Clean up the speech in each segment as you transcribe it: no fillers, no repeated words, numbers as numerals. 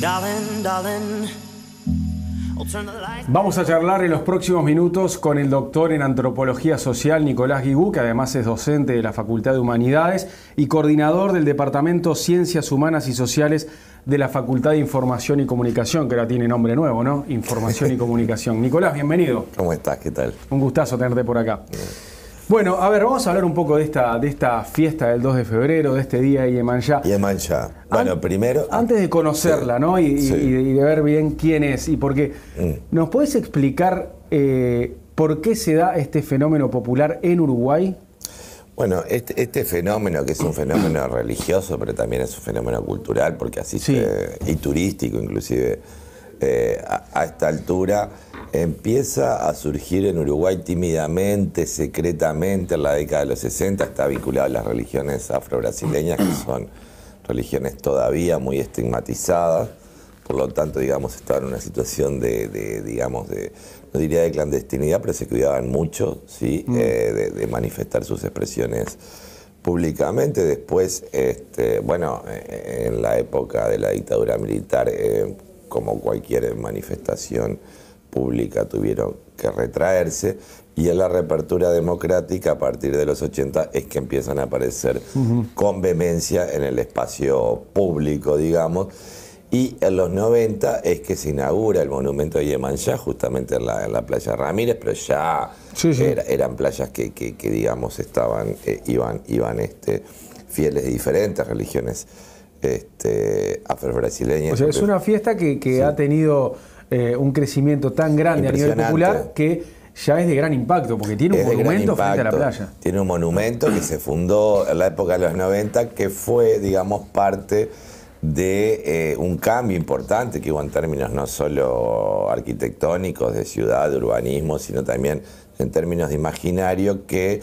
Darling, darling. Vamos a charlar en los próximos minutos con el doctor en Antropología Social Nicolás Guigú, que además es docente de la Facultad de Humanidades y coordinador del Departamento Ciencias Humanas y Sociales de la Facultad de Información y Comunicación, que ahora tiene nombre nuevo, ¿no? Información y Comunicación. Nicolás, bienvenido. ¿Cómo estás? ¿Qué tal? Un gustazo tenerte por acá. Bueno, a ver, vamos a hablar un poco de esta fiesta del 2 de febrero, de este día de Yemanjá. Yemanjá. Bueno, primero... Antes de conocerla, sí, ¿no? Y de ver bien quién es y por qué. ¿Nos podés explicar por qué se da este fenómeno popular en Uruguay? Bueno, este fenómeno, que es un fenómeno religioso, pero también es un fenómeno cultural, porque así y turístico inclusive, a esta altura empieza a surgir en Uruguay tímidamente, secretamente, en la década de los 60, está vinculado a las religiones afro-brasileñas, que son religiones todavía muy estigmatizadas, por lo tanto, digamos, estaban en una situación digamos, no diría de clandestinidad, pero se cuidaban mucho, ¿sí? De manifestar sus expresiones públicamente. Después, bueno, en la época de la dictadura militar, como cualquier manifestación pública, tuvieron que retraerse, y en la reapertura democrática a partir de los 80 es que empiezan a aparecer con vehemencia en el espacio público, digamos, y en los 90 es que se inaugura el monumento de Yemanjá justamente en la playa Ramírez, pero ya eran playas que digamos iban fieles de diferentes religiones afro-brasileñas. O sea, es una fiesta que ha tenido un crecimiento tan grande a nivel popular que ya es de gran impacto, porque tiene un monumento frente a la playa. Tiene un monumento que se fundó en la época de los 90, que fue, digamos, parte de un cambio importante que hubo en términos no solo arquitectónicos, de ciudad, de urbanismo, sino también en términos de imaginario, que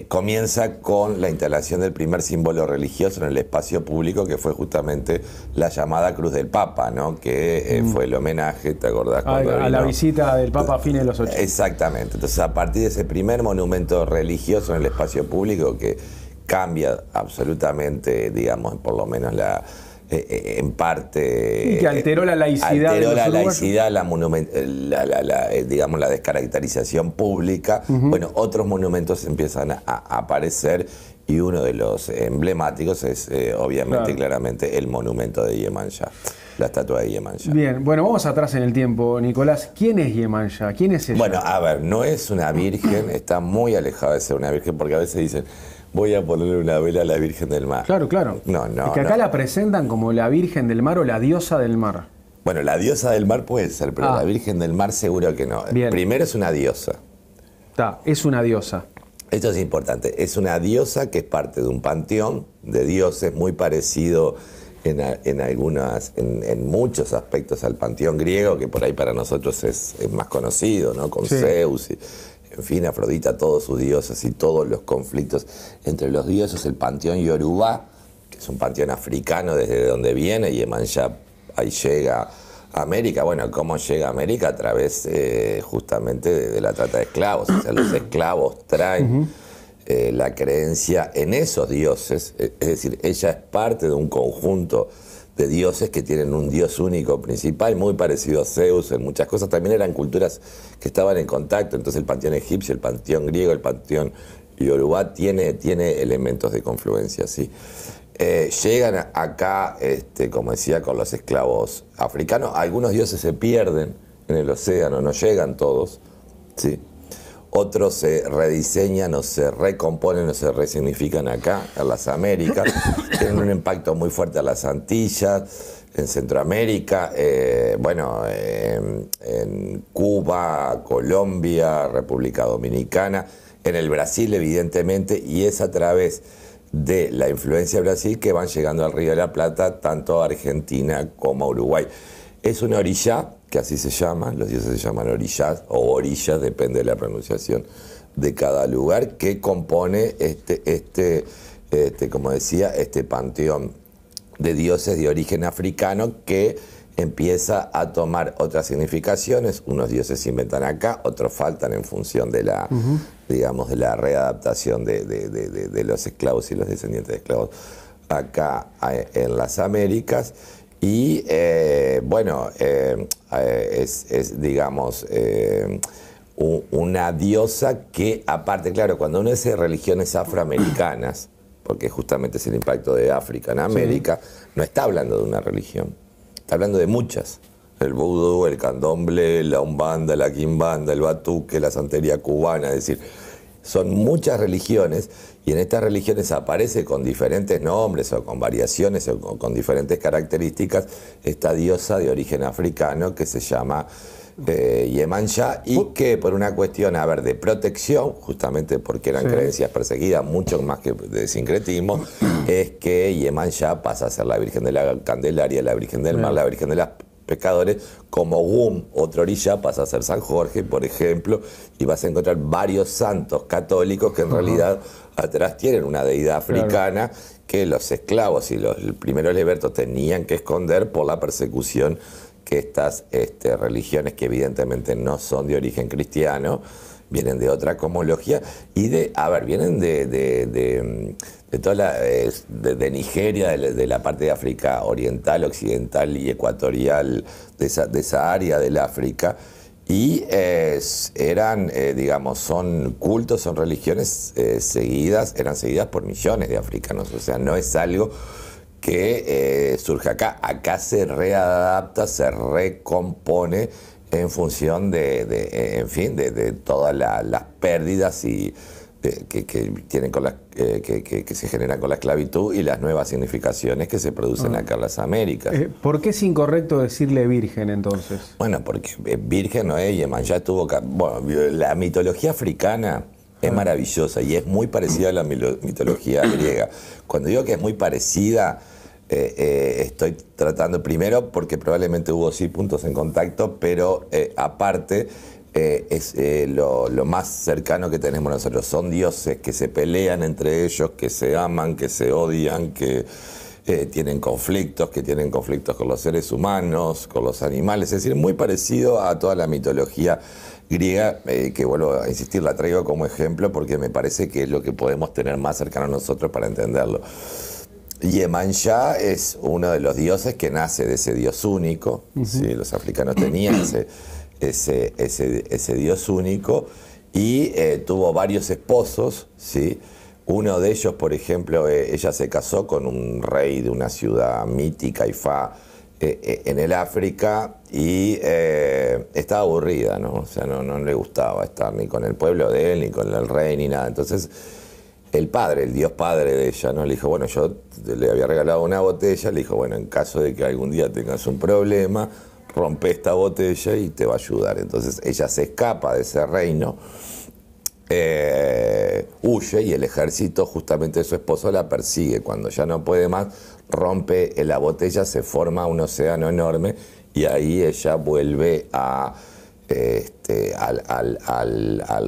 comienza con la instalación del primer símbolo religioso en el espacio público, que fue justamente la llamada Cruz del Papa, ¿no? Que fue el homenaje, ¿te acordás? A la visita del Papa a fines de los 80. Exactamente. Entonces, a partir de ese primer monumento religioso en el espacio público, que cambia absolutamente, digamos, por lo menos en parte... Y que alteró la laicidad. Alteró la laicidad, digamos, la descaracterización pública. Bueno, otros monumentos empiezan a aparecer, y uno de los emblemáticos es, obviamente, claramente, el monumento de Yemanjá, la estatua de Yemanjá. Bien, bueno, vamos atrás en el tiempo, Nicolás. ¿Quién es Yemanjá? ¿Quién es ella? Bueno, a ver, no es una virgen, está muy alejada de ser una virgen, porque a veces dicen: voy a ponerle una vela a la Virgen del Mar. Claro, claro. No. Es que acá la presentan como la Virgen del Mar o la diosa del mar. Bueno, la diosa del mar puede ser, pero la Virgen del Mar seguro que no. Bien. Primero es una diosa. Es una diosa. Esto es importante. Es una diosa que es parte de un panteón de dioses muy parecido en muchos aspectos al panteón griego, que por ahí para nosotros es más conocido, ¿no? Con Zeus y... En fin, Afrodita, todos sus dioses y todos los conflictos entre los dioses, el panteón Yorubá, que es un panteón africano desde donde viene, y Yemanjá ahí llega a América. Bueno, ¿cómo llega a América? A través justamente de la trata de esclavos. O sea, los esclavos traen la creencia en esos dioses, es decir, ella es parte de un conjunto de dioses que tienen un dios único principal, muy parecido a Zeus en muchas cosas. También eran culturas que estaban en contacto, entonces el panteón egipcio, el panteón griego, el panteón yorubá tiene elementos de confluencia, sí. Llegan acá, como decía, con los esclavos africanos. Algunos dioses se pierden en el océano, no llegan todos, sí. Otros se rediseñan o se recomponen o se resignifican acá, en las Américas. Tienen un impacto muy fuerte a las Antillas, en Centroamérica, bueno, en Cuba, Colombia, República Dominicana, en el Brasil, evidentemente, y es a través de la influencia de Brasil que van llegando al Río de la Plata, tanto a Argentina como a Uruguay. Es una orilla, que así se llama, los dioses se llaman orillas o orillas, depende de la pronunciación de cada lugar, que compone como decía, este panteón de dioses de origen africano, que empieza a tomar otras significaciones. Unos dioses se inventan acá, otros faltan en función de la, digamos, de la readaptación de los esclavos y los descendientes de esclavos acá en las Américas. Y bueno, digamos, una diosa que, aparte, claro, cuando uno dice religiones afroamericanas, porque justamente es el impacto de África en América, no está hablando de una religión, está hablando de muchas. El vudú, el candomblé, la umbanda, la quimbanda, el batuque, la santería cubana, es decir, son muchas religiones y en estas religiones aparece con diferentes nombres o con variaciones o con diferentes características esta diosa de origen africano que se llama Yemanja y que por una cuestión, a ver, de protección, justamente porque eran creencias perseguidas, mucho más que de sincretismo, es que Yemanja pasa a ser la Virgen de la Candelaria, la Virgen del Mar, la Virgen de las pescadores, como Gum, otra orilla, pasa a ser San Jorge, por ejemplo, y vas a encontrar varios santos católicos que en realidad atrás tienen una deidad africana que los esclavos y los primeros libertos tenían que esconder por la persecución que estas religiones, que evidentemente no son de origen cristiano, vienen de otra cosmología y vienen de toda de Nigeria, de la parte de África oriental, occidental y ecuatorial, de esa área del África, y eran, digamos, son cultos, son religiones eran seguidas por millones de africanos, o sea, no es algo que surge acá. Acá se readapta, se recompone en función de todas las pérdidas y que tienen que se generan con la esclavitud y las nuevas significaciones que se producen acá en las Américas. ¿Por qué es incorrecto decirle virgen entonces? Bueno, porque virgen no es, Yemanja tuvo... Bueno, la mitología africana es maravillosa y es muy parecida a la mitología griega. Cuando digo que es muy parecida, estoy tratando primero porque probablemente hubo sí puntos en contacto, pero aparte es lo más cercano que tenemos nosotros. Son dioses que se pelean entre ellos, que se aman, que se odian, que tienen conflictos con los seres humanos, con los animales. Es decir, muy parecido a toda la mitología griega, que vuelvo a insistir, la traigo como ejemplo porque me parece que es lo que podemos tener más cercano a nosotros para entenderlo. Yemanja es uno de los dioses que nace de ese dios único. ¿Sí? Los africanos tenían ese dios único y tuvo varios esposos, ¿sí? Uno de ellos, por ejemplo, ella se casó con un rey de una ciudad mítica, Ifá, en el África, y estaba aburrida, ¿no? O sea, no le gustaba estar ni con el pueblo de él, ni con el rey, ni nada. Entonces, el padre, el dios padre de ella, ¿no? Le dijo, bueno, yo le había regalado una botella, le dijo, bueno, en caso de que algún día tengas un problema, rompe esta botella y te va a ayudar. Entonces ella se escapa de ese reino, huye y el ejército justamente de su esposo la persigue. Cuando ya no puede más, rompe la botella, se forma un océano enorme y ahí ella vuelve al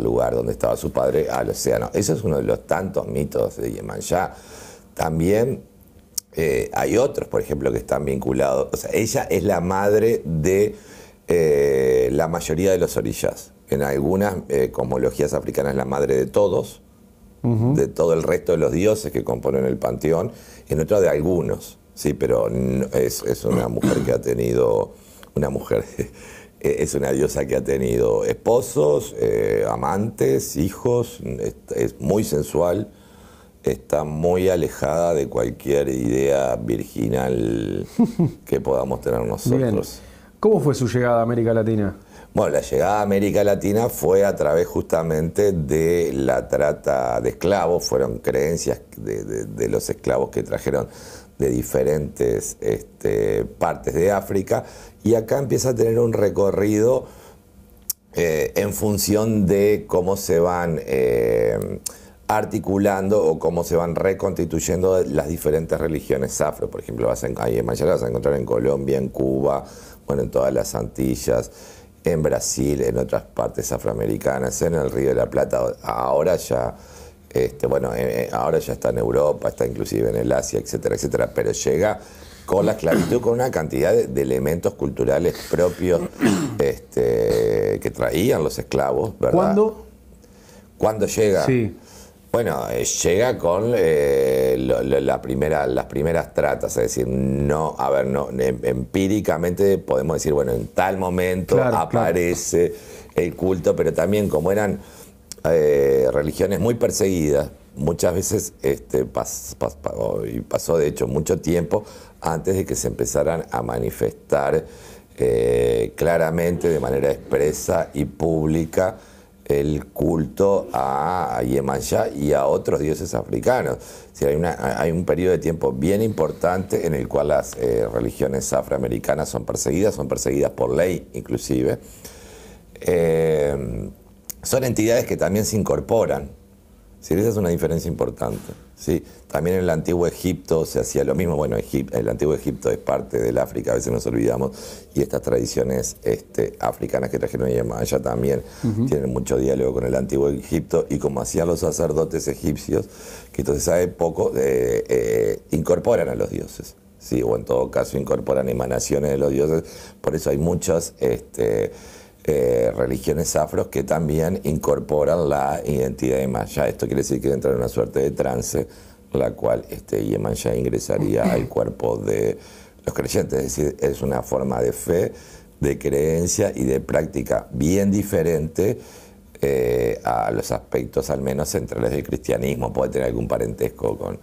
lugar donde estaba su padre, al océano. Eso es uno de los tantos mitos de Yemanja. También hay otros, por ejemplo, que están vinculados. O sea, ella es la madre de la mayoría de los orillas. En algunas cosmologías africanas es la madre de todos, de todo el resto de los dioses que componen el panteón, en otras de algunos, sí, pero es una mujer que ha tenido, es una diosa que ha tenido esposos, amantes, hijos, es muy sensual, está muy alejada de cualquier idea virginal que podamos tener nosotros. Bien. ¿Cómo fue su llegada a América Latina? Bueno, la llegada a América Latina fue a través justamente de la trata de esclavos, fueron creencias de los esclavos que trajeron de diferentes partes de África, y acá empieza a tener un recorrido en función de cómo se van articulando o cómo se van reconstituyendo las diferentes religiones afro. Por ejemplo, ahí en Mayala vas a encontrar en Colombia, en Cuba, bueno, en todas las Antillas, en Brasil, en otras partes afroamericanas, en el Río de la Plata. Ahora ya, ahora ya está en Europa, está inclusive en el Asia, etcétera, etcétera. Pero llega con la esclavitud, con una cantidad de elementos culturales propios que traían los esclavos, ¿verdad? ¿Cuándo? ¿Cuándo llega? Sí. Bueno, llega con las primeras tratas, es decir, no, a ver, no, empíricamente podemos decir, bueno, en tal momento aparece el culto, pero también como eran religiones muy perseguidas, muchas veces y pasó de hecho mucho tiempo antes de que se empezaran a manifestar claramente, de manera expresa y pública, el culto a Iemanjá y a otros dioses africanos. Es decir, hay un periodo de tiempo bien importante en el cual las religiones afroamericanas son perseguidas por ley inclusive. Son entidades que también se incorporan. Sí, esa es una diferencia importante. Sí, también en el antiguo Egipto se hacía lo mismo. Bueno, el antiguo Egipto es parte del África, a veces nos olvidamos, y estas tradiciones africanas que trajeron Iemanjá también tienen mucho diálogo con el antiguo Egipto, y como hacían los sacerdotes egipcios, que entonces sabe poco, incorporan a los dioses. Sí, o en todo caso incorporan emanaciones de los dioses. Por eso hay muchas religiones afros que también incorporan la identidad de Iemanjá. Esto quiere decir que entra en una suerte de trance, la cual Iemanjá ingresaría al cuerpo de los creyentes. Es decir, es una forma de fe, de creencia y de práctica bien diferente a los aspectos, al menos centrales del cristianismo. Puede tener algún parentesco con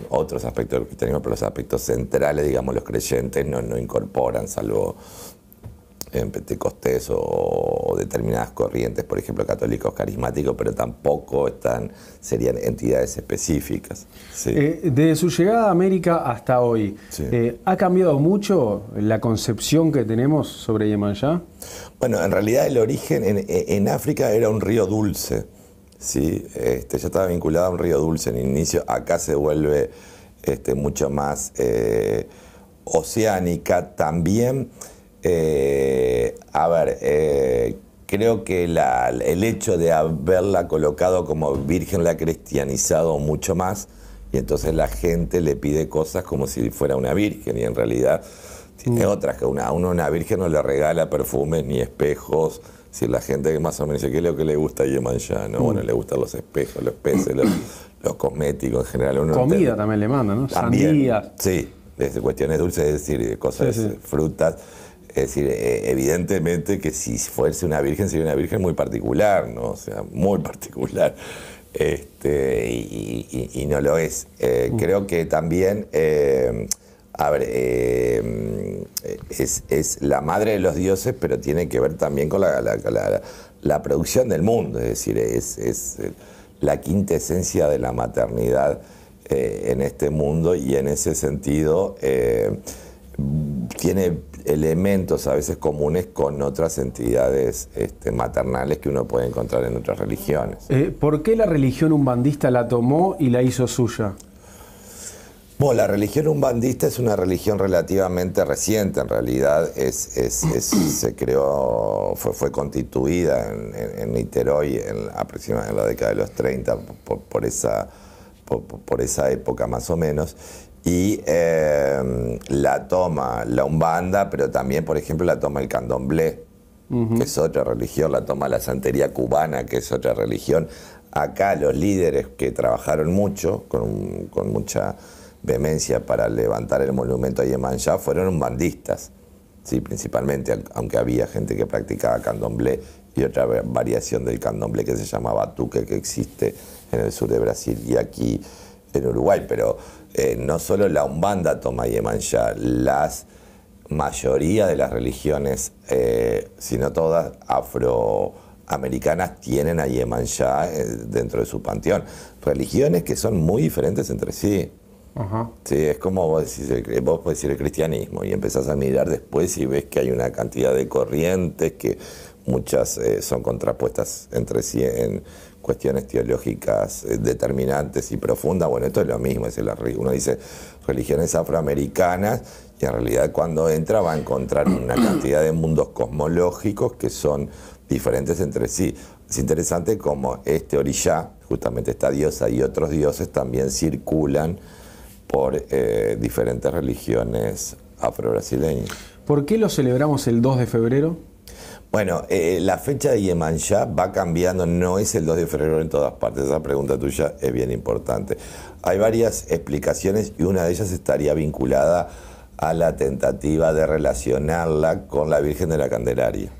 otros aspectos del cristianismo, pero los aspectos centrales, digamos, los creyentes no incorporan, salvo en Pentecostés o determinadas corrientes, por ejemplo, católicos carismáticos, pero tampoco serían entidades específicas. Sí. Desde su llegada a América hasta hoy, Sí. ¿Ha cambiado mucho la concepción que tenemos sobre Iemanjá? Bueno, en realidad el origen en África era un río dulce, ¿sí? Ya estaba vinculado a un río dulce en el inicio. Acá se vuelve mucho más oceánica también. Creo que el hecho de haberla colocado como virgen la ha cristianizado mucho más, y entonces la gente le pide cosas como si fuera una virgen, y en realidad tiene otras, que a una virgen no le regala perfumes ni espejos. Si la gente que más o menos dice, ¿qué es lo que le gusta a Iemanjá? ¿No? Bueno, le gustan los espejos, los peces, los cosméticos en general. Comida también le manda, ¿no? También, sandías. Sí, desde cuestiones dulces, es decir, cosas, frutas. Es decir, evidentemente que si fuese una virgen, sería una virgen muy particular, ¿no? O sea, muy particular. Y no lo es. Creo que también, es la madre de los dioses, pero tiene que ver también con la producción del mundo. Es decir, es la quinta esencia de la maternidad en este mundo, y en ese sentido tiene elementos a veces comunes con otras entidades maternales que uno puede encontrar en otras religiones. ¿Por qué la religión umbandista la tomó y la hizo suya? Bueno, la religión umbandista es una religión relativamente reciente, en realidad se creó, fue constituida en Niterói aproximadamente en la década de los 30, por esa época más o menos. Y la toma la Umbanda, pero también, por ejemplo, la toma el Candomblé, que es otra religión, la toma la santería cubana, que es otra religión. Acá los líderes que trabajaron mucho, con mucha vehemencia para levantar el monumento a Iemanjá, fueron umbandistas, ¿sí? Principalmente, aunque había gente que practicaba candomblé y otra variación del candomblé que se llama batuque, que existe en el sur de Brasil y aquí en Uruguay, pero no solo la Umbanda toma Iemanjá, la mayoría de las religiones, si no todas, afroamericanas tienen a Iemanjá dentro de su panteón. Religiones que son muy diferentes entre sí. Ajá. Sí, es como vos podés decir el cristianismo, y empezás a mirar después y ves que hay una cantidad de corrientes que muchas son contrapuestas entre sí en cuestiones teológicas determinantes y profundas. Bueno, esto es lo mismo, uno dice religiones afroamericanas, y en realidad cuando entra va a encontrar una cantidad de mundos cosmológicos que son diferentes entre sí. Es interesante como Orishá, justamente esta diosa, y otros dioses también circulan por diferentes religiones afro-brasileñas. ¿Por qué lo celebramos el 2 de febrero? Bueno, la fecha de Iemanjá va cambiando, no es el 2 de febrero en todas partes. Esa pregunta tuya es bien importante. Hay varias explicaciones y una de ellas estaría vinculada a la tentativa de relacionarla con la Virgen de la Candelaria.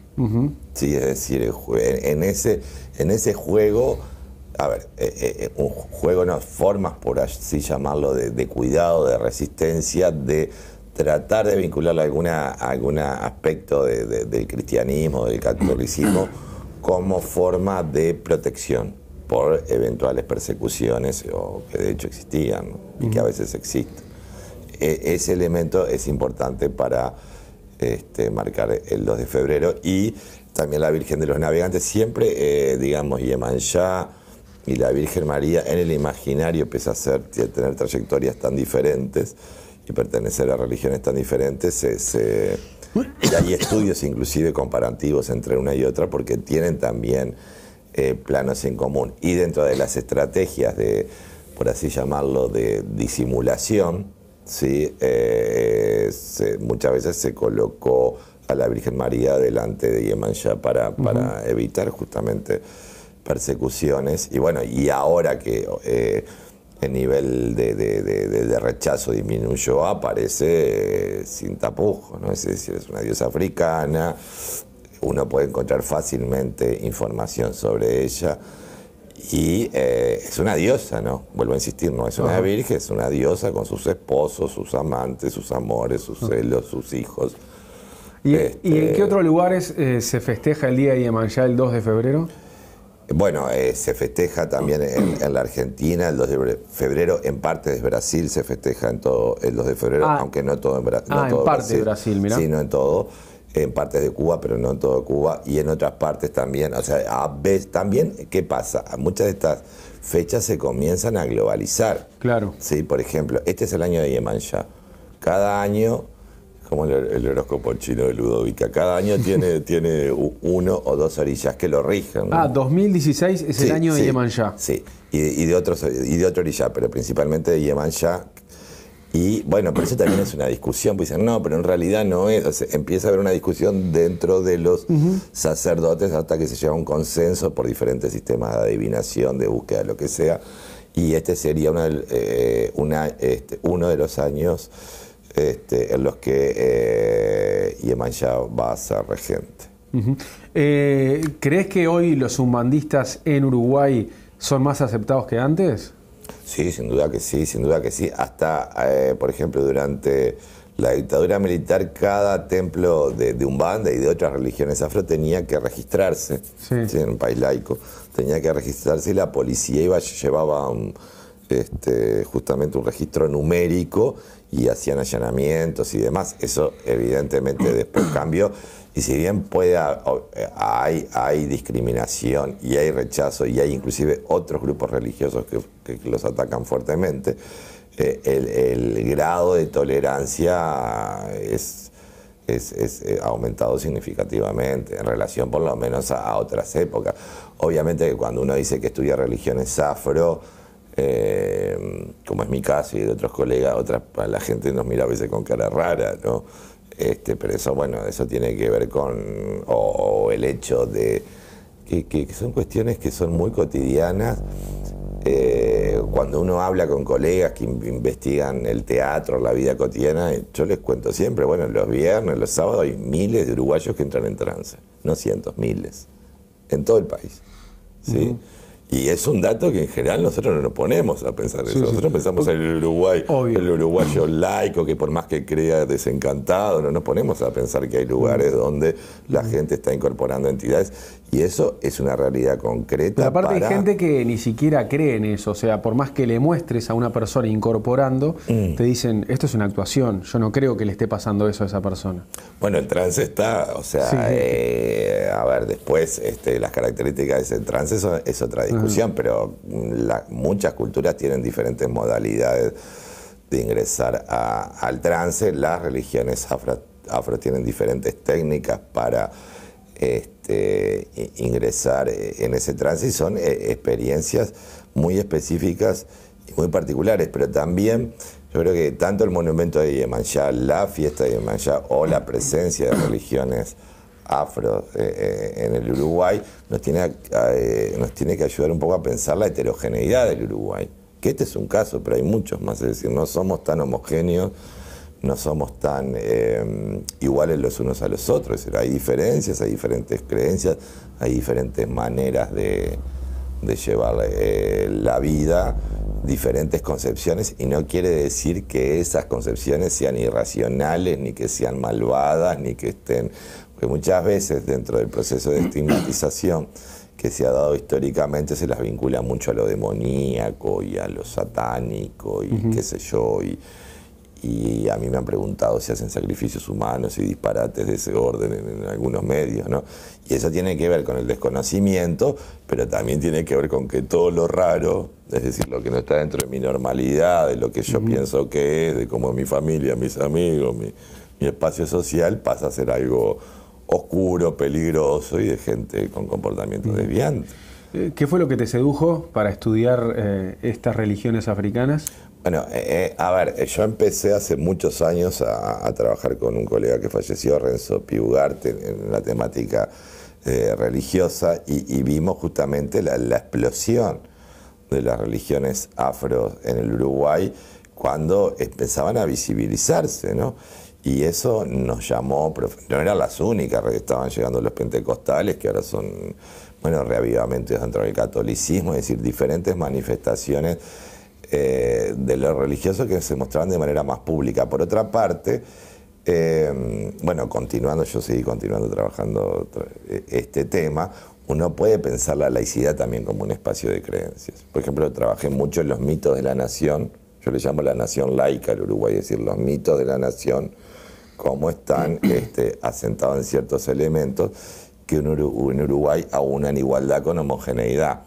Sí, es decir, en ese juego, a ver, un juego, no, formas, por así llamarlo, de cuidado, de resistencia, de tratar de vincular algún aspecto del cristianismo, del catolicismo, como forma de protección por eventuales persecuciones, o que de hecho existían, ¿no? Y que a veces existen. Ese elemento es importante para marcar el 2 de febrero, y también la Virgen de los Navegantes. Siempre, digamos, Iemanjá y la Virgen María en el imaginario, pese a tener trayectorias tan diferentes y pertenecer a religiones tan diferentes, y hay estudios inclusive comparativos entre una y otra, porque tienen también planos en común. Y dentro de las estrategias de, por así llamarlo, de disimulación, ¿sí? Muchas veces se colocó a la Virgen María delante de Iemanjá para evitar justamente persecuciones. Y bueno, y ahora que el nivel de rechazo disminuyó, aparece sin tapujos, ¿no? Es decir, es una diosa africana, uno puede encontrar fácilmente información sobre ella, y es una diosa, ¿no? Vuelvo a insistir, no es una virgen, es una diosa con sus esposos, sus amantes, sus amores, sus celos, sus hijos. ¿Y en qué otros lugares se festeja el día de Iemanjá el 2 de febrero? Bueno, se festeja también en la Argentina el 2 de febrero, en parte de Brasil se festeja en todo el 2 de febrero, aunque no todo en Brasil. En parte de Brasil, mirá. Sí, no en todo. En partes de Cuba, pero no en todo Cuba, y en otras partes también. O sea, a veces también, ¿qué pasa? Muchas de estas fechas se comienzan a globalizar. Claro. Sí, por ejemplo, este es el año de Iemanjá. Cada año, como el horóscopo chino de Ludovica, cada año tiene uno o dos orillas que lo rigen, ¿no? 2016 es el año de Iemanjá. Sí, y de otro orilla, pero principalmente de Iemanjá. Y bueno, por eso también es una discusión, pues dicen, no, pero en realidad no es. O sea, empieza a haber una discusión dentro de los sacerdotes hasta que se llega a un consenso por diferentes sistemas de adivinación, de búsqueda, lo que sea. Y este sería uno de los años en los que Iemanjá va a ser regente. ¿Crees que hoy los umbandistas en Uruguay son más aceptados que antes? Sí, sin duda que sí, sin duda que sí. Hasta, por ejemplo, durante la dictadura militar, cada templo de Umbanda y de otras religiones afro tenía que registrarse, ¿sí? En un país laico, tenía que registrarse, y la policía llevaba justamente un registro numérico, y hacían allanamientos y demás. Eso evidentemente después cambió, y si bien hay discriminación y hay rechazo, y hay inclusive otros grupos religiosos que los atacan fuertemente, el grado de tolerancia ha aumentado significativamente en relación por lo menos a otras épocas. Obviamente que cuando uno dice que estudia religiones afro, como es mi caso y de otros colegas, la gente nos mira a veces con cara rara, ¿no? Pero eso, bueno, eso tiene que ver con o el hecho de que son cuestiones que son muy cotidianas. Cuando uno habla con colegas que investigan el teatro, la vida cotidiana, yo les cuento siempre, bueno, los viernes, los sábados hay miles de uruguayos que entran en trance, no cientos, miles, en todo el país, ¿sí? Y es un dato que en general nosotros no nos ponemos a pensar eso. Nosotros pensamos en el Uruguay, el uruguayo laico, que por más que crea desencantado, no nos ponemos a pensar que hay lugares donde la gente está incorporando entidades. Y eso es una realidad concreta. Pero aparte hay gente que ni siquiera cree en eso. O sea, por más que le muestres a una persona incorporando, te dicen, esto es una actuación. Yo no creo que le esté pasando eso a esa persona. Bueno, el trance está, o sea, a ver, después las características del trance es otra discusión, pero muchas culturas tienen diferentes modalidades de ingresar al trance. Las religiones afro tienen diferentes técnicas para ingresar en ese trance, y son experiencias muy específicas y muy particulares, pero también yo creo que tanto el monumento de Iemanjá, la fiesta de Iemanjá o la presencia de religiones afro en el Uruguay nos tiene que ayudar un poco a pensar la heterogeneidad del Uruguay. Que este es un caso, pero hay muchos más. Es decir, no somos tan homogéneos, no somos tan iguales los unos a los otros. Es decir, hay diferencias, hay diferentes creencias, hay diferentes maneras de llevar la vida, diferentes concepciones, y no quiere decir que esas concepciones sean irracionales, ni que sean malvadas, ni que estén... Porque muchas veces dentro del proceso de estigmatización que se ha dado históricamente se las vincula mucho a lo demoníaco y a lo satánico y qué sé yo, y a mí me han preguntado si hacen sacrificios humanos y disparates de ese orden en algunos medios, ¿no? Y eso tiene que ver con el desconocimiento, pero también tiene que ver con que todo lo raro, es decir, lo que no está dentro de mi normalidad, de lo que yo pienso que es, de cómo es mi familia, mis amigos, mi espacio social, pasa a ser algo oscuro, peligroso y de gente con comportamiento desviante. ¿Qué fue lo que te sedujo para estudiar estas religiones africanas? Bueno, a ver, yo empecé hace muchos años a trabajar con un colega que falleció, Renzo Piugarte, en la temática religiosa, y vimos justamente la explosión de las religiones afro en el Uruguay cuando empezaban a visibilizarse, ¿no? Y eso nos llamó, no eran las únicas, estaban llegando los pentecostales, que ahora son, bueno, reavivamientos dentro del catolicismo, es decir, diferentes manifestaciones de lo religioso que se mostraban de manera más pública. Por otra parte, bueno, yo seguí continuando trabajando este tema, uno puede pensar la laicidad también como un espacio de creencias. Por ejemplo, trabajé mucho en los mitos de la nación, yo le llamo la nación laica al Uruguay, es decir, los mitos de la nación, cómo están asentados en ciertos elementos que en Uruguay aunan igualdad con homogeneidad.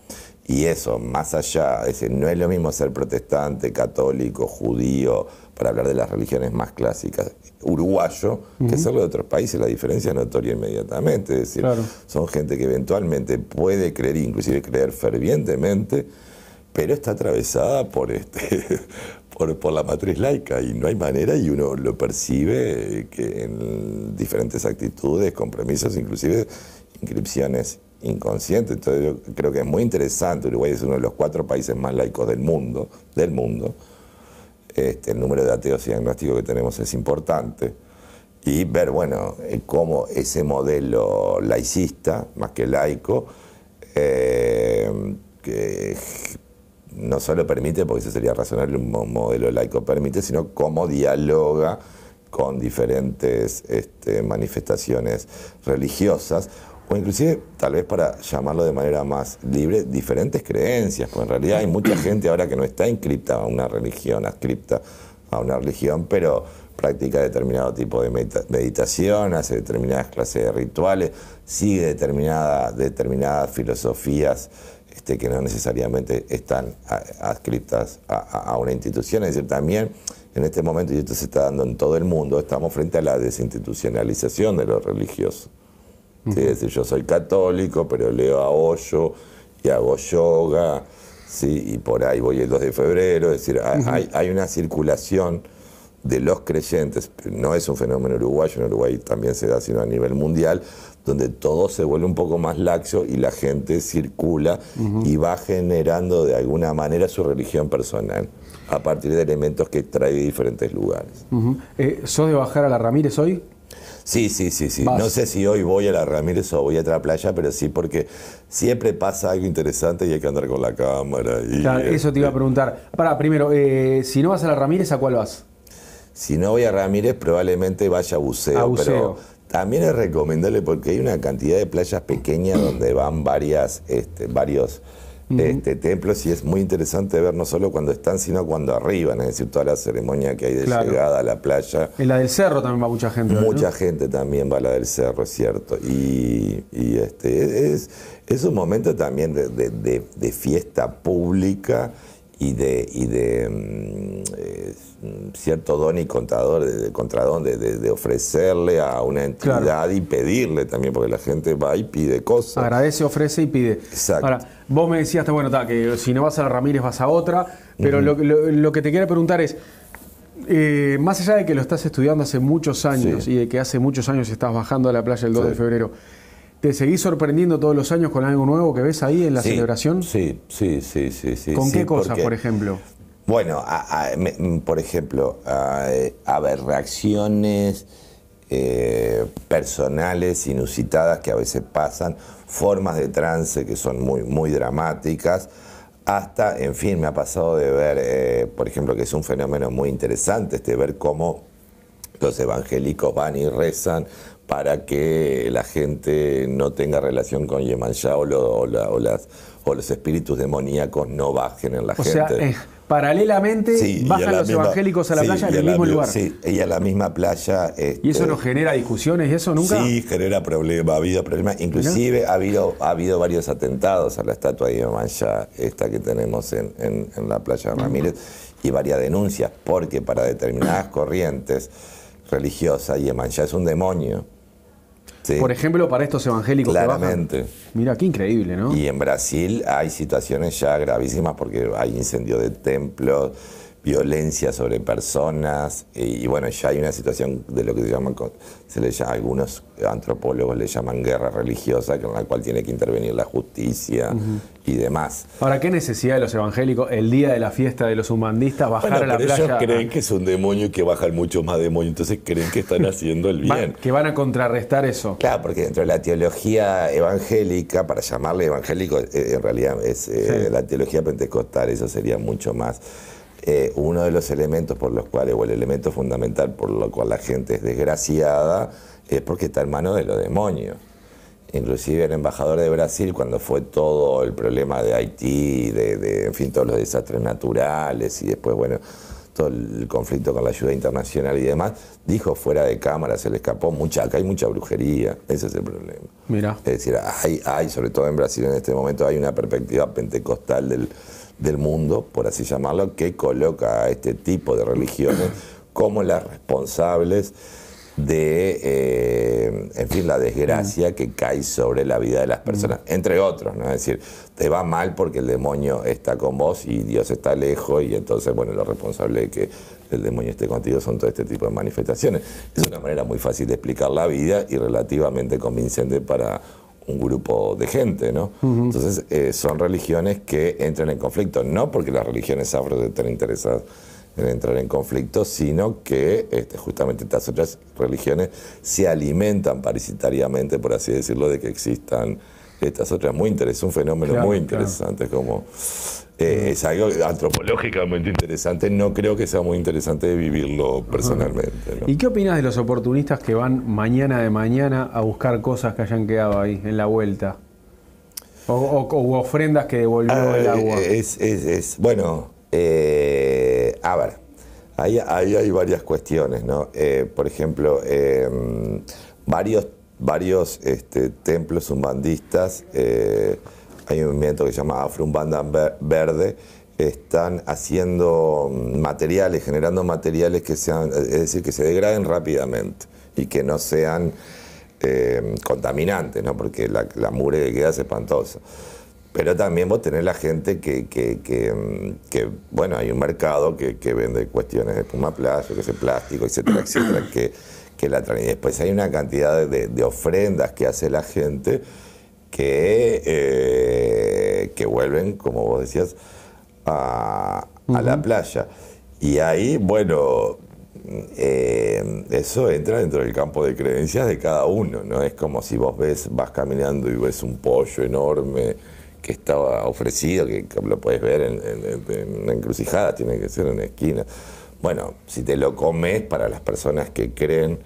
Y eso, más allá, es decir, no es lo mismo ser protestante, católico, judío, para hablar de las religiones más clásicas, uruguayo, que serlo de otros países. La diferencia es notoria inmediatamente. Es decir, son gente que eventualmente puede creer, inclusive creer fervientemente, pero está atravesada por la matriz laica, y no hay manera, y uno lo percibe que en diferentes actitudes, compromisos, inclusive inscripciones inconscientes. Entonces yo creo que es muy interesante. Uruguay es uno de los 4 países más laicos del mundo. El número de ateos y agnósticos que tenemos es importante, y ver, bueno, cómo ese modelo laicista, más que laico, que no solo permite, porque eso sería razonable, un modelo laico permite, sino cómo dialoga con diferentes manifestaciones religiosas, o inclusive, tal vez para llamarlo de manera más libre, diferentes creencias, porque en realidad hay mucha gente ahora que no está inscripta a una religión, adscripta a una religión, pero practica determinado tipo de meditación, hace determinadas clases de rituales, sigue determinadas filosofías que no necesariamente están adscritas a una institución. Es decir, también en este momento, y esto se está dando en todo el mundo, estamos frente a la desinstitucionalización de lo religioso. ¿Sí? Es decir, yo soy católico, pero leo a Osho y hago yoga, ¿sí? Y por ahí voy el 2 de febrero. Es decir, hay una circulación de los creyentes, no es un fenómeno uruguayo, en Uruguay también se da, sino a nivel mundial, donde todo se vuelve un poco más laxo y la gente circula y va generando de alguna manera su religión personal a partir de elementos que trae de diferentes lugares. ¿Sos de bajar a la Ramírez hoy? Sí. No sé si hoy voy a la Ramírez o voy a otra playa, pero sí, porque siempre pasa algo interesante y hay que andar con la cámara. Claro, eso te iba a preguntar. Primero, si no vas a la Ramírez, ¿a cuál vas? Si no voy a Ramírez, probablemente vaya a buceo. Pero también es recomendable porque hay una cantidad de playas pequeñas donde van varios templos, y es muy interesante ver no solo cuando están, sino cuando arriban, es decir, toda la ceremonia que hay de llegada a la playa. En la del Cerro también va mucha gente. Mucha gente también va a la del Cerro, es cierto. Y es un momento también de fiesta pública y de cierto don y contradón de ofrecerle a una entidad y pedirle también, porque la gente va y pide cosas. Agradece, ofrece y pide. Exacto. Ahora, vos me decías, que si no vas a la Ramírez vas a otra, pero lo que te quería preguntar es, Más allá de que lo estás estudiando hace muchos años Sí. y de que hace muchos años estás bajando a la playa el 2 Sí. de febrero, ¿te seguís sorprendiendo todos los años con algo nuevo que ves ahí en la Sí, celebración? Sí. ¿Con Sí, qué cosas, porque, por ejemplo? bueno, por ejemplo, a ver, reacciones personales, inusitadas que a veces pasan, formas de trance que son muy, muy dramáticas, hasta, en fin, me ha pasado de ver, por ejemplo, que es un fenómeno muy interesante, ver cómo los evangélicos van y rezan para que la gente no tenga relación con Yemanjá o los espíritus demoníacos no bajen en la O gente. sea, paralelamente Sí, y bajan a la los misma- evangélicos a la sí, playa en y a el la mismo mi- lugar. Sí, y a la misma playa. ¿Y eso no genera discusiones y eso nunca? Sí, genera problemas, ha habido problemas. Inclusive ha habido varios atentados a la estatua de Yemanjá, esta que tenemos en la playa de Ramírez, y varias denuncias, porque para determinadas corrientes religiosas, Yemanjá es un demonio. ¿sí? Por ejemplo, para estos evangélicos Claramente. que bajan. Mira, qué increíble, ¿no? Y en Brasil hay situaciones ya gravísimas porque hay incendio de templos, violencia sobre personas y bueno, ya hay una situación de lo que algunos antropólogos le llaman guerra religiosa, con la cual tiene que intervenir la justicia y demás. Ahora, ¿qué necesidad de los evangélicos el día de la fiesta de los umbandistas bajar a la pero playa? ellos creen que es un demonio y que bajan mucho más demonios, entonces creen que están haciendo el bien. Que van a contrarrestar eso. Claro, porque dentro de la teología evangélica, para llamarle evangélico, en realidad es la teología pentecostal, eso sería mucho más. Uno de los elementos por los cuales, o el elemento fundamental por lo cual la gente es desgraciada, es porque está en manos de los demonios. Inclusive el embajador de Brasil, cuando fue todo el problema de Haití, en fin, todos los desastres naturales y después, bueno, todo el conflicto con la ayuda internacional y demás, dijo fuera de cámara, se le escapó acá hay mucha brujería, ese es el problema. Mira. Es decir, hay, sobre todo en Brasil en este momento, hay una perspectiva pentecostal del mundo, por así llamarlo, que coloca a este tipo de religiones como las responsables de, en fin, la desgracia que cae sobre la vida de las personas, entre otros, ¿no? Es decir, te va mal porque el demonio está con vos y Dios está lejos y entonces, bueno, lo responsable de que el demonio esté contigo son todo este tipo de manifestaciones. Es una manera muy fácil de explicar la vida y relativamente convincente para un grupo de gente, ¿no? Entonces, son religiones que entran en conflicto, no porque las religiones afro estén interesadas en entrar en conflicto, sino que justamente estas otras religiones se alimentan parasitariamente, por así decirlo, de que existan estas otras. Muy interesante, un fenómeno muy interesante, como es algo antropológicamente interesante, no creo que sea muy interesante de vivirlo personalmente, ¿no? ¿Y qué opinas de los oportunistas que van mañana de mañana a buscar cosas que hayan quedado ahí en la vuelta? O ofrendas que devolvió el agua. Bueno, a ver, ahí hay varias cuestiones, ¿no? Por ejemplo, varios templos umbandistas, hay un movimiento que se llama Afro-Umbanda Verde, están haciendo materiales, generando materiales que sean, es decir, que se degraden rápidamente y que no sean contaminantes, ¿no? Porque la mugre que queda es espantosa. Pero también vos tenés la gente que bueno, hay un mercado que vende cuestiones de espuma playa, que es plástico, etcétera, etcétera, que la traen. Y después hay una cantidad de ofrendas que hace la gente que vuelven, como vos decías, a la playa. Y ahí, bueno, eso entra dentro del campo de creencias de cada uno, ¿no? Es como si vos vas caminando y ves un pollo enorme que estaba ofrecido, que lo puedes ver en una encrucijada, tiene que ser en una esquina. Bueno, si te lo comes, para las personas que creen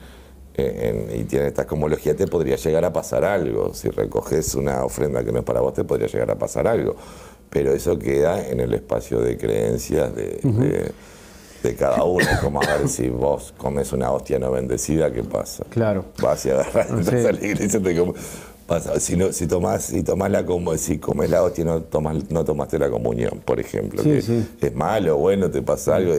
y tienen esta cosmología, te podría llegar a pasar algo. Si recoges una ofrenda que no es para vos, te podría llegar a pasar algo. Pero eso queda en el espacio de creencias de cada uno. Como a ver, si vos comes una hostia no bendecida, ¿qué pasa? Claro. Vas y agarras, entras a la iglesia, te comes. Si tomás si comes la hostia y no tomaste la comunión, por ejemplo, sí, que sí. es malo, bueno, te pasa algo,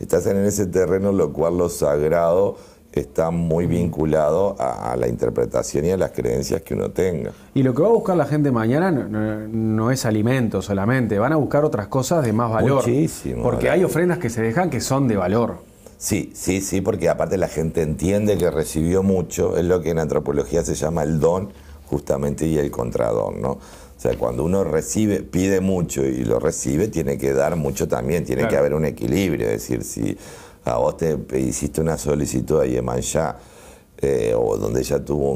estás en ese terreno, lo cual lo sagrado está muy vinculado a la interpretación y a las creencias que uno tenga. Y lo que va a buscar la gente mañana no es alimento solamente, van a buscar otras cosas de más valor. Muchísimo. Porque hay ofrendas que se dejan que son de valor. Sí, sí, sí, porque aparte la gente entiende que recibió mucho, es lo que en antropología se llama el don, justamente, y el contradón, ¿no? O sea, cuando uno recibe, pide mucho y lo recibe, tiene que dar mucho también, tiene Claro. que haber un equilibrio, es decir, si a vos te hiciste una solicitud a Iemanjá, o donde ella tuvo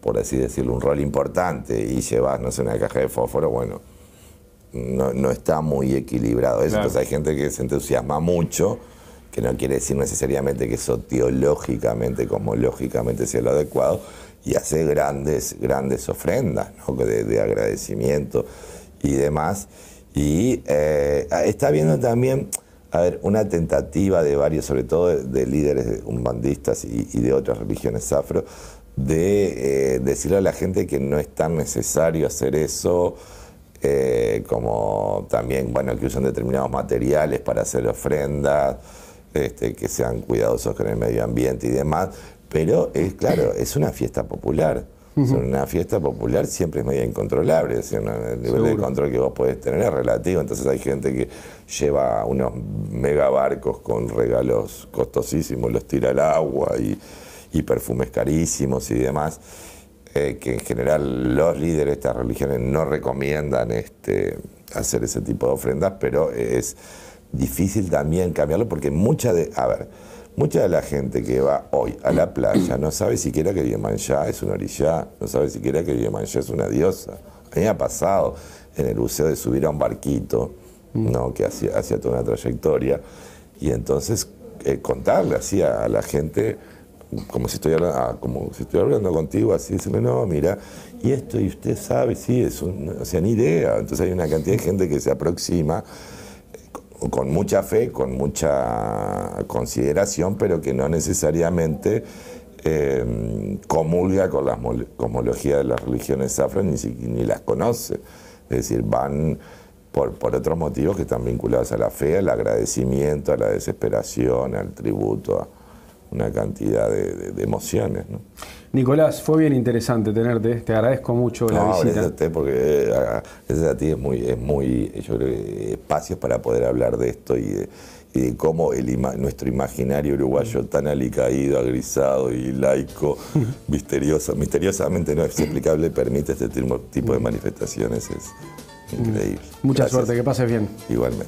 por así decirlo, un rol importante y llevas, no sé, una caja de fósforo, bueno, no está muy equilibrado eso. Claro. Entonces hay gente que se entusiasma mucho, que no quiere decir necesariamente que eso teológicamente, cosmológicamente sea lo adecuado, y hace grandes ofrendas, ¿no? de agradecimiento y demás. Y está viendo también, a ver, una tentativa de varios, sobre todo de líderes umbandistas y de otras religiones afro, de decirle a la gente que no es tan necesario hacer eso, como también, bueno, que usan determinados materiales para hacer ofrendas, que sean cuidadosos con el medio ambiente y demás, pero es claro, es una fiesta popular. Una fiesta popular siempre es medio incontrolable, es decir, el nivel de control que vos podés tener es relativo. Entonces hay gente que lleva unos megabarcos con regalos costosísimos, los tira al agua y perfumes carísimos y demás, que en general los líderes de estas religiones no recomiendan hacer ese tipo de ofrendas, pero es difícil también cambiarlo porque mucha de la gente que va hoy a la playa no sabe siquiera que Iemanjá es una orillá, no sabe siquiera que Iemanjá es una diosa. A mí me ha pasado en el buceo de subir a un barquito, ¿no? Que hacía toda una trayectoria, y entonces contarle así a la gente, como si estoy hablando contigo, así, decirle, no, mira, y esto, y usted sabe, sí, o sea, ni idea. Entonces hay una cantidad de gente que se aproxima con mucha fe, con mucha consideración, pero que no necesariamente comulga con la cosmología de las religiones afro, ni las conoce. Es decir, van por otros motivos que están vinculados a la fe, al agradecimiento, a la desesperación, al tributo, a una cantidad de emociones, ¿no? Nicolás, fue bien interesante tenerte, te agradezco mucho la visita. Gracias a usted, porque gracias a ti es muy, yo creo que espacios para poder hablar de esto y de cómo nuestro imaginario uruguayo tan alicaído, agrisado y laico, misteriosamente no es explicable, permite este tipo de manifestaciones, es increíble. Mucha Gracias. suerte, que pases bien. Igualmente.